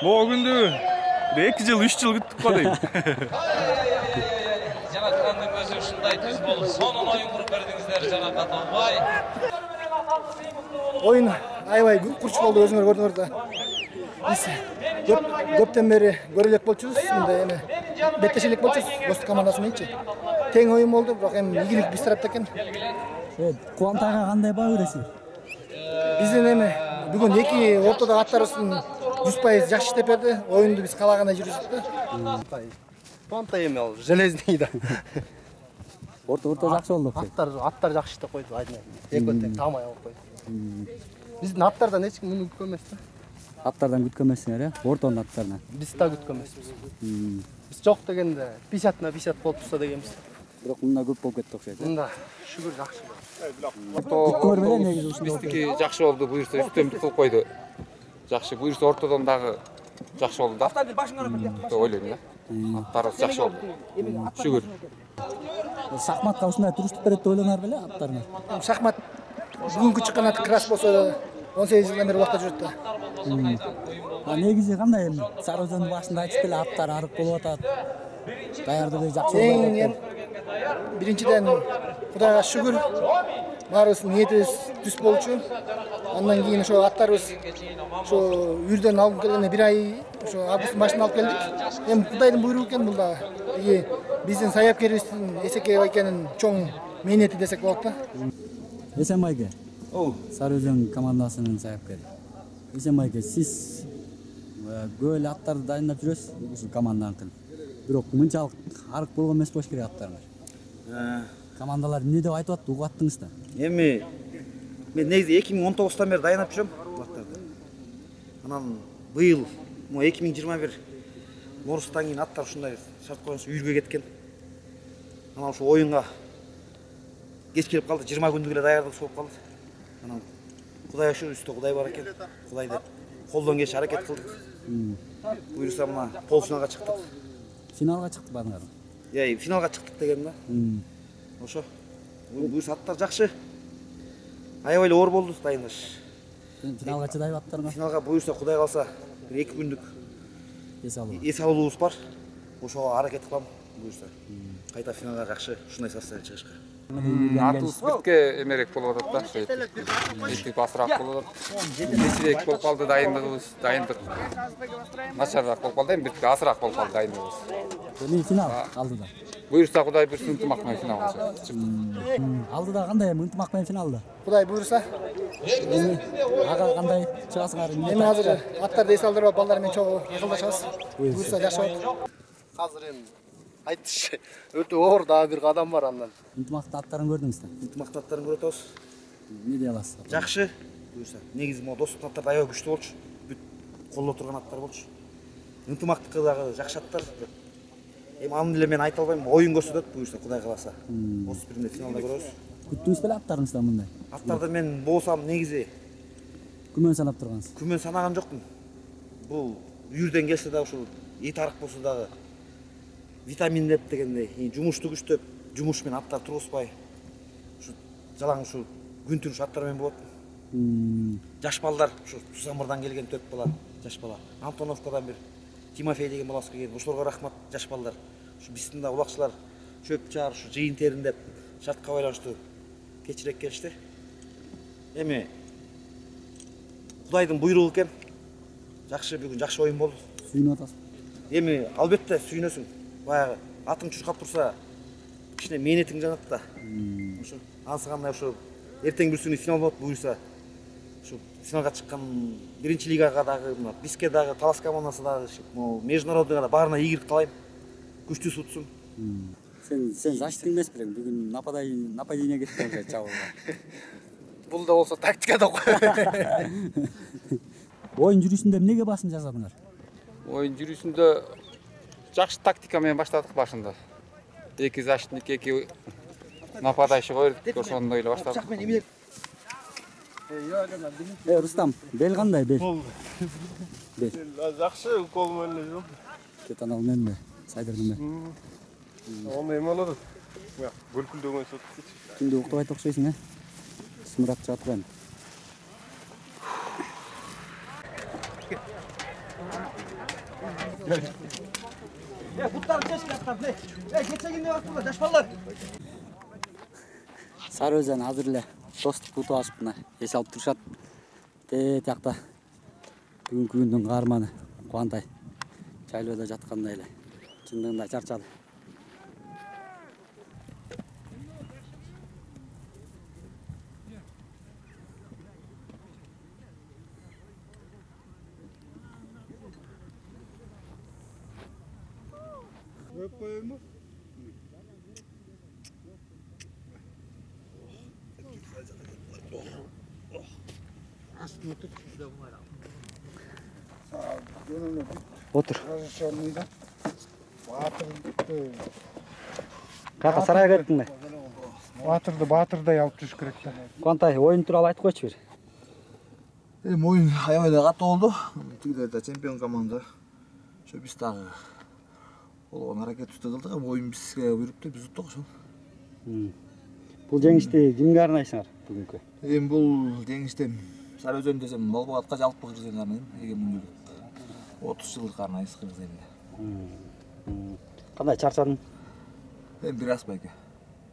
Могу күндү 2 жыл 3 жыл күттүк го дейм. Жанатхандын өзү ушундай түз болуп, сонун оюн куруп бердиңиздер Жанат Аталбай. Oyun aybay kurç oldu özüңөр көрдүңөр да. Биз көптөн бери көрөлөк болчубуз, мындай эми беттешелик болчубуз достук командасы мененчи. Тең оюн болду, бирок эми ийгилик биз тарапта экен. Кубантайга кандай баа бересиз? Биздин эми бүгүн эки ортодогу аттарыбыздын 100% жакшы иштеп берди. Оюнду биз каалагандай жүргүздүк да. Кубантай эми ал железный да. Орто жакшы болду. Аттар жакшы иштеп койду айдын. Экөө тең таамай алып койду. Биздин аттардан эч ким муну күткөн эмес да. Аттардан күткөн эмессиңер, Ортонун аттарынан. Биз да күткөн эмеспиз. Биз жок дегенде 50-50 болуп турса дегенбиз. Бирок мында көп болуп кетти окшойт. Мында шүгүр жакшы. Күткөнөр менен негизи ушундай. Биздики жакшы болду, буюрса үстөмдүк кылып койду. Жакшы, буюрса ортодон дагы жакшы болду да. Деп ойлойм да. Аттарыбыз жакшы болду. Шүгүр. Шахматка ушундай туруштук берет деп ойлонор беле аттарына? Шахмат бүгүнкү чыккан ат крас болсо 18 жылдан бери убакта жүрөт да. Негизи кандай эми Сары Өзөндүн башында айтып эле аттар арык болуп атат. Даярдыгы жакшы болуп атат. Биринчиден Кудайга шүгүр, баарыбыздын ниетибиз түз болчу. Андан кийин ошо аттарыбыз ошо үрдөн алып келгенде 1 ай ошо августтун башында алып келдик. Эми Кудайдын буйругу экен бул да. Биздин саяпкерибиздин Эсекей байкенин чоң мээнети десек болот да. Эсенбайке. Сары Өзөн командасынын саяпкери. Эсенбайке, сиз көп эле аттарды дайындап жүрөсүз ушул команданыкын. Бирок мынчалык арык болгон эмес болуш керек аттарыңар. Командалар эмне деп айтып атты, угуп аттыңыз да? Эми мен негизи 2019-тан бери дайындап жүрөм бул аттарды. Анан быйыл 2021 Норустан кийин аттар ушундай шарт коюнча үйүргө кеткен. Анан ошо оюнга кеч келип калды, 20 күндүк эле даярдык болуп калды. Анан Кудай ошо үстө Кудай бар экен. Кудай деп колдон келиши аракет кылдык. Буюрса мына полуфиналга чыктык. Финалга чыкты бааңар. Финалга чыктык деген да. Ошо. Буюрса аттар жакшы. Аябай эле оор болду дайындаш. Финалга чыдайбы аттарыңар? Финалга буюрса Кудай калса 2 күндүк эс алуубуз бар. Ошого аракет кылам буюрса. Кайта финалга жакшы ушундай составда чыгышка. Атыбыз битке эмерек болуп атат да. Эки басыраак болуп атат. Кечирээк болуп калды дайындык. Начарыраак болуп калды, эми битке азыраак болуп калды дайындыгыбыз. Эми финал алдыда. Буюрса Кудай буюрса ынтымак менен финалга чыкты. Алдыда кандай эми ынтымак менен финалда? Кудай буйруса. Эми ага кандай чыгасыңар? Эми азыр аттарды эс алдырып балдар менен чогуу акылдашабыз. Буйруса жакшы болот. Азыр эми айтыш өтө оор дагы бир кадам бар андан. Ынтымактуу аттарын көрдүңүз да? Ынтымактуу аттарын көрүп атабыз. Эмне дей аласыз? Жакшы. Буюрса негизи могу достук аттар аябай күчтүү болчу. Бүт колдо турган аттар болчу. Ынтымактыкка дагы жакшы аттар. Эми аны деле мен айта албайм, оюн көрсөтөт буюрса Кудай кааласа. Осы биринде финалда көрөбүз. Күттүңүз беле аттарыңыздан мындай? Аттарды мен болсам негизи күмөн санап тургансыз. Күмөн санаган жокмун. Бул үйүрдөн келсе да ушул эт арык болсо дагы витаминдеп дегендей, жумушту күчтөп, жумуш менен аттар тургузбай. Ушу жалаң ушу күн түн аттар менен болот. Жаш балдар, ушу Сусамырдан келген 4 бала, жаш бала. Антоновкадан бир Тимофей деген баласы келген. Ошолорго рахмат, жаш балдар. Ушу биздин да улакчылар чөп чаар, ушу жыйын териндеп, шартка байланыштуу кечирээк келишти. Эми Кудайдын буйругу экен. Жакшы бүгүн жакшы оюн болду. Сүйүнүп атасыз. Эми албетте сүйүнөсүң. Баягы атың чуркап турса, кичине мээнетиң жанат да. Ошо анысы кандай ошо эртең бир күнү финал болот буюрса. Ошо финалга чыккан биринчи лигага дагы, мына бизге дагы Талас командасы дагы, международныйга да баарына ийгилик каалайм. Күчтүү сутсун. Сен защита эмес белең, бүгүн нападение кеткен чабуулга. Бул да болсо тактика да кой. Оюн жүрүшүндө эмнеге басым жасадыңар? Оюн жүрүшүндө жакшы тактика менен баштадык башында. 2 защитник, 2 нападающий койдук, ошондой эле баштадык. Рустам, бел кандай бел? Бел. Жакшы, кол менен эле жок. Кетанал менен бе? Сайдырдын бе? Ондай эме болот. Бөлкүлдөгөн сот. Күндө уктабайт окшойсуң, э? Сымырап чыгат эми. Сары Өзен азыр эле достук бутуп алышып мына эс алып турушат. Тиякта бүгүнкү күндүн каарманы Кубантай жайлоодо жаткандай эле чындыгында чарчады. Отур. Кака сарайга кеттиңби? Батырды батырдай алып жүрүш керек да. Кубантай оюн тууралуу айтып койчу бир. Моюн аябай катуу болду. Тигилер да чемпион команда. Ошо биз дагы болгон аракетибизди кылдык. Оюн бизге буйрупту, биз уттук ошол. Бул жеңишти кимге арнайсыңар бүгүнкү? Эми бул жеңиштен Сары Өзөн десем, Молбогатка жалпы Кыргыз элине арнайм. Эгемендүүлүк 30 жылдык арнайбыз Кыргыз элине. Кандай чарчадың? Эми бир аз байке.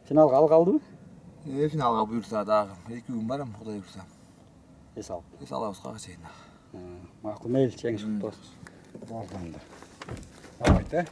Финалга ал калдыбы? Финалга буйрса дагы 2 күн бар эми, Кудай буйрса. Эс ал. Эс алабыз кага чейин. Макул, мейли, жеңиш кутту болсун. Болду анда. Давайте.